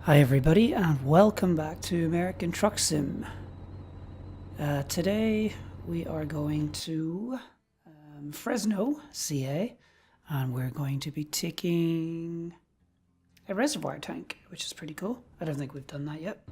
Hi everybody and welcome back to American Truck Sim. Today we are going to Fresno, CA, and we're going to be taking a reservoir tank, which is pretty cool. I don't think we've done that yet.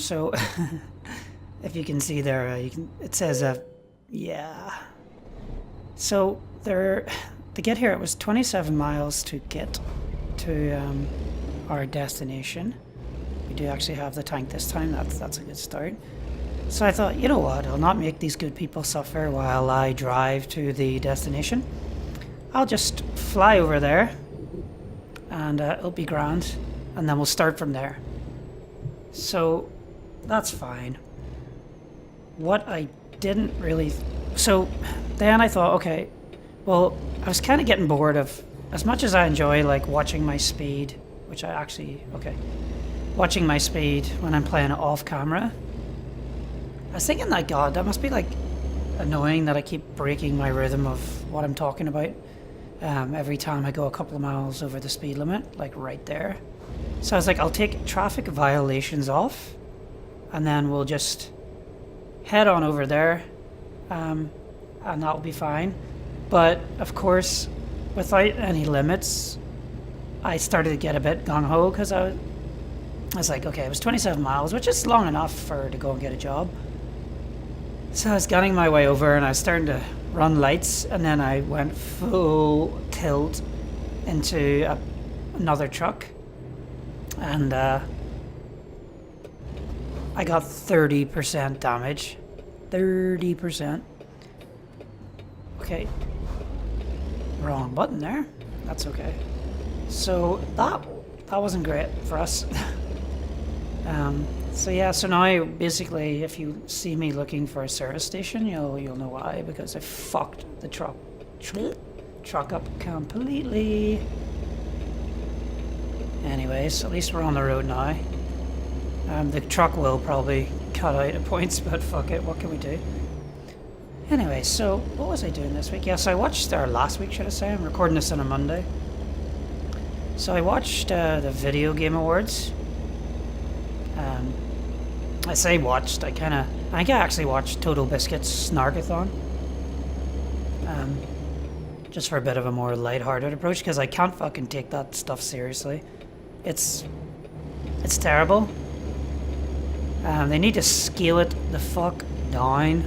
So if you can see there, it says yeah. So to get here it was 27 miles to get to our destination. We do actually have the tank this time. That's a good start. So I thought, you know what, I'll not make these good people suffer while I drive to the destination. I'll just fly over there and it'll be grand, and then we'll start from there. So that's fine. What I didn't really... So then I thought, okay, well, I was kind of getting bored of... As much as I enjoy like watching my speed, which I actually, watching my speed when I'm playing it off camera, I was thinking like, God, that must be like annoying that I keep breaking my rhythm of what I'm talking about every time I go a couple of miles over the speed limit, like right there. So I was like, I'll take traffic violations off and then we'll just head on over there and that'll be fine. But of course, without any limits, I started to get a bit gung-ho because I was like, okay, it was 27 miles, which is long enough to go and get a job. So I was gunning my way over and I was starting to run lights, and then I went full tilt into another truck, and I got 30% damage. 30%. Okay. Wrong button there. That's okay. So that wasn't great for us. So yeah, so now basically if you see me looking for a service station, you'll know why, because I fucked the truck up completely. Anyways, at least we're on the road now. The truck will probably cut out at points, but fuck it, what can we do? Anyway, so what was I doing this week? Yes, I watched, or last week should I say, I'm recording this on a Monday. So I watched the Video Game Awards. I say watched, I think I actually watched Total Biscuit's Snarkathon. Just for a bit of a more lighthearted approach, because I can't fucking take that stuff seriously. It's terrible. They need to scale it the fuck down.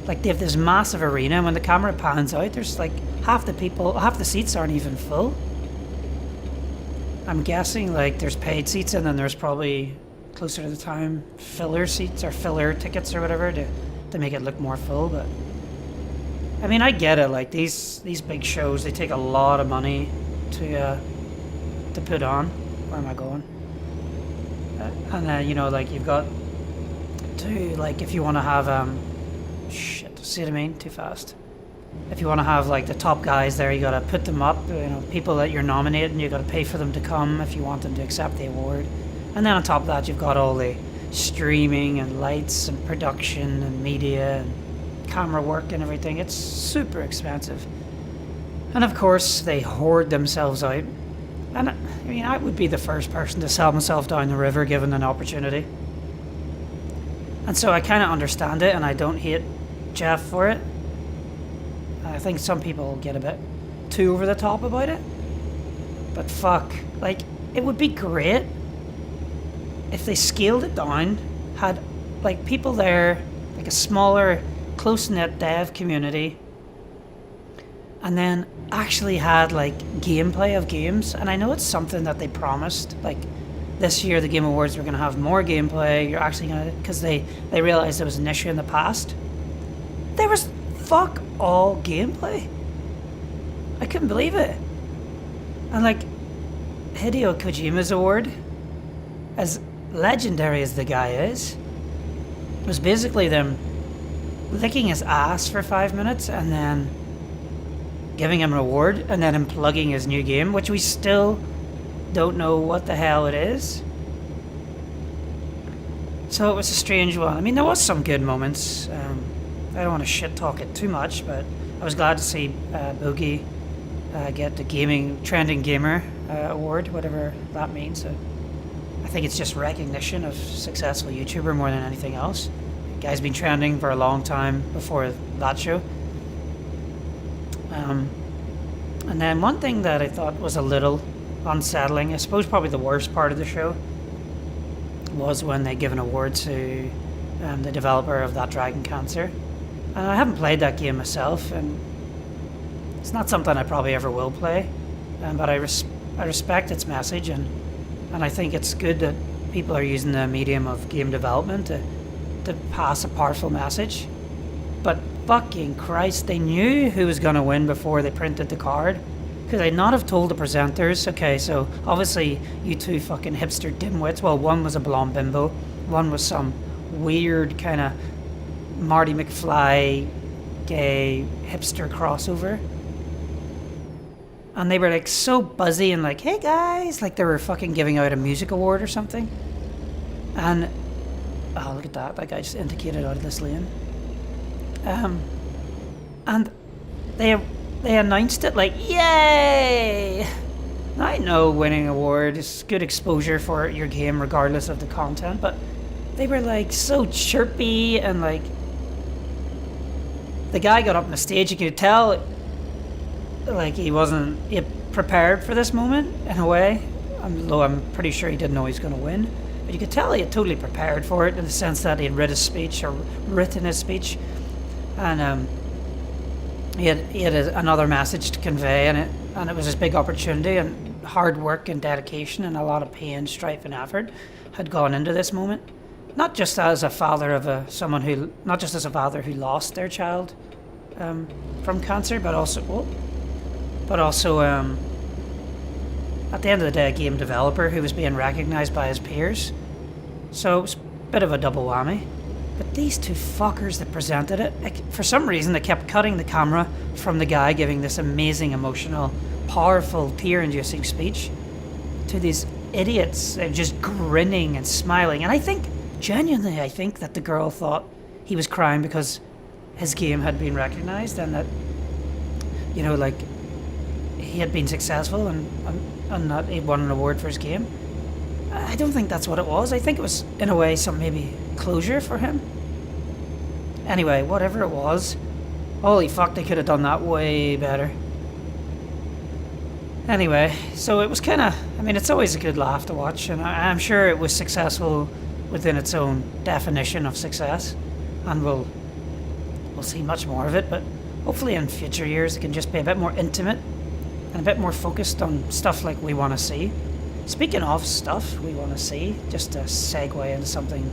Like, they have this massive arena, and when the camera pans out, there's like half the seats aren't even full. I'm guessing like there's paid seats, and then there's probably closer to the time filler seats or filler tickets or whatever to make it look more full. But I mean, I get it. Like these big shows, they take a lot of money to put on. Where am I going? And then like you've got to, like, if you want to have shit, see what I mean? Too fast. If you want to have like the top guys there, you gotta put them up. People that you're nominating, you gotta pay for them to come if you want them to accept the award. And then on top of that, you've got all the streaming and lights and production and media and camera work and everything. It's super expensive. And of course, they hoard themselves out. And I mean, I would be the first person to sell myself down the river given an opportunity. And so I kind of understand it, and I don't hate Jeff for it. I think some people get a bit too over the top about it. But fuck, like, it would be great if they scaled it down, had like people there, like a smaller, close-knit dev community, and then actually had like gameplay of games. And I know it's something that they promised, like this year the Game Awards were going to have more gameplay. You're actually going to, because they realized there was an issue in the past. There was fuck all gameplay. I couldn't believe it. And like Hideo Kojima's award, as legendary as the guy is, was basically them licking his ass for 5 minutes and then giving him an award and then him plugging his new game, which we still don't know what the hell it is. So it was a strange one. I mean, there was some good moments. I don't want to shit talk it too much, but I was glad to see Boogie get the gaming trending gamer award, whatever that means. I think it's just recognition of successful YouTuber more than anything else. The guy's been trending for a long time before that show. And then one thing that I thought was a little unsettling, I suppose probably the worst part of the show, was when they give an award to the developer of that Dragon Cancer. And I haven't played that game myself, and it's not something I probably ever will play, but I respect its message, and I think it's good that people are using the medium of game development to pass a powerful message. But fucking Christ, they knew who was going to win before they printed the card. Could they not have told the presenters? Okay, so obviously you two fucking hipster dimwits. Well, one was a blonde bimbo, one was some weird kind of Marty McFly gay hipster crossover. And they were like so buzzy and like, hey guys, like they were fucking giving out a music award or something. And oh, look at that guy just indicated out of this lane. And they announced it like, yay! I know winning award is good exposure for your game regardless of the content, but they were like so chirpy, and like the guy got up on the stage, you could tell like he wasn't prepared for this moment in a way, although I'm pretty sure he didn't know he was going to win. But you could tell he had totally prepared for it in the sense that he had written his speech, and he had another message to convey, and it was his big opportunity, and hard work and dedication and a lot of pain, strife, and effort had gone into this moment. Not just as a father of not just as a father who lost their child from cancer, but also at the end of the day, a game developer who was being recognised by his peers. So it was a bit of a double whammy. But these two fuckers that presented it, for some reason they kept cutting the camera from the guy giving this amazing, emotional, powerful, tear-inducing speech to these idiots just grinning and smiling. And I think, genuinely, that the girl thought he was crying because his game had been recognised and that, you know, like, he had been successful and that he won an award for his game. I don't think that's what it was. I think it was, in a way, some maybe closure for him. Anyway, whatever it was, holy fuck, they could have done that way better. Anyway, so it was kind of, I mean, it's always a good laugh to watch, and I'm sure it was successful within its own definition of success, and we'll see much more of it, but hopefully in future years it can just be a bit more intimate and a bit more focused on stuff like we want to see. Speaking of stuff we want to see, just to segue into something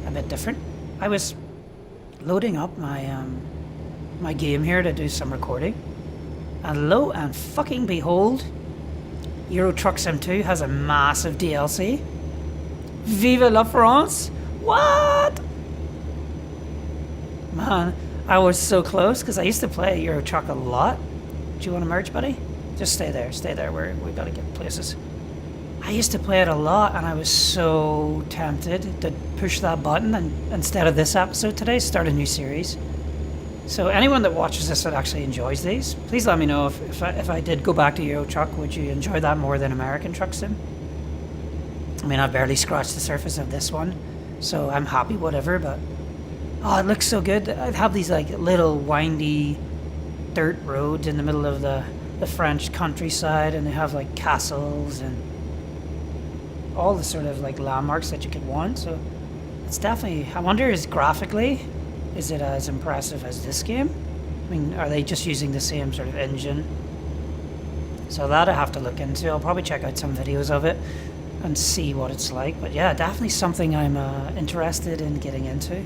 a bit different, I was loading up my my game here to do some recording, and lo and fucking behold, Euro Truck Sim 2 has a massive DLC. Vive la France! What? Man, I was so close because I used to play Euro Truck a lot. Do you want to merge, buddy? Just stay there. We gotta get places. I used to play it a lot, and I was so tempted to push that button and instead of this episode today, start a new series. So anyone that watches this that actually enjoys these, please let me know if I did go back to Euro Truck, would you enjoy that more than American Truck Sim? I mean, I've barely scratched the surface of this one, so I'm happy, whatever, but oh, it looks so good. I'd have these like little windy dirt roads in the middle of the French countryside, and they have like castles and all the sort of like landmarks that you could want. So it's definitely, I wonder, is it as impressive as this game? I mean, are they just using the same sort of engine? So that I have to look into. I'll probably check out some videos of it and see what it's like. But yeah, definitely something I'm interested in getting into.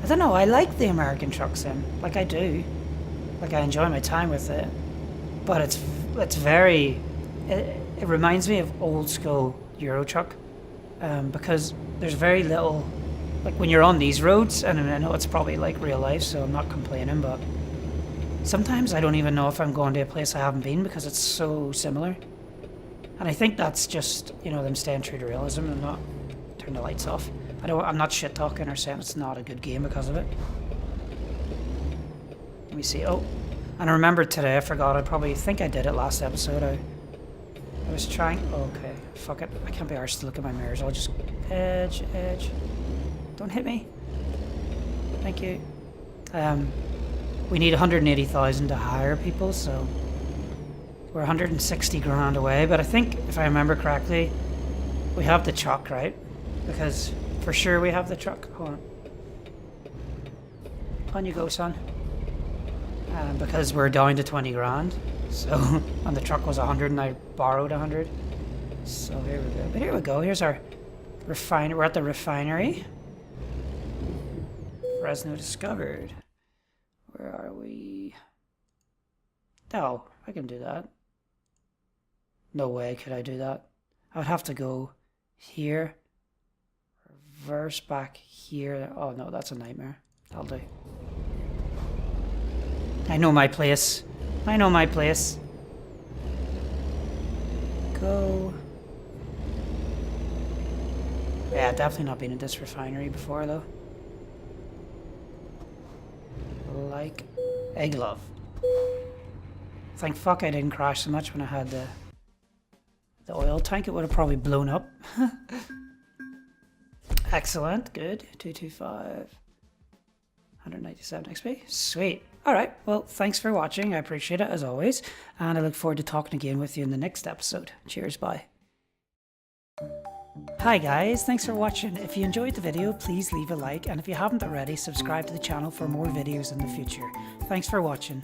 I don't know, I like the American Truck Sim. Like, I do. Like, I enjoy my time with it. But it's very... It reminds me of old school Euro Truck, because there's very little, like when you're on these roads, and I know it's probably like real life, so I'm not complaining, but sometimes I don't even know if I'm going to a place I haven't been because it's so similar. And I think that's just, you know, them staying true to realism and not turn the lights off. I'm not shit talking or saying it's not a good game because of it. Let me see. Oh, And I remembered today, I forgot, I probably think I did it last episode. I was trying, okay, fuck it. I can't be arsed to look at my mirrors. I'll just edge. Don't hit me. Thank you. We need 180,000 to hire people, so we're 160 grand away. But I think, if I remember correctly, we have the truck, right? Because for sure we have the truck. Hold on. On you go, son. Because we're down to 20 grand. So, and the truck was 100 and I borrowed 100. So here we go. But here we go. Here's our refinery. We're at the refinery. Fresno discovered. Where are we? Oh, I can do that. No way could I do that. I would have to go here. Reverse back here. Oh no, that's a nightmare. That'll do. I know my place. I know my place. Go. Yeah, definitely not been in this refinery before though. Like a glove. Thank fuck I didn't crash so much when I had the oil tank. It would have probably blown up. Excellent. Good. 225. 197 XP. Sweet. Alright, well, thanks for watching. I appreciate it as always. And I look forward to talking again with you in the next episode. Cheers, bye. Hi guys, thanks for watching. If you enjoyed the video, please leave a like. And if you haven't already, subscribe to the channel for more videos in the future. Thanks for watching.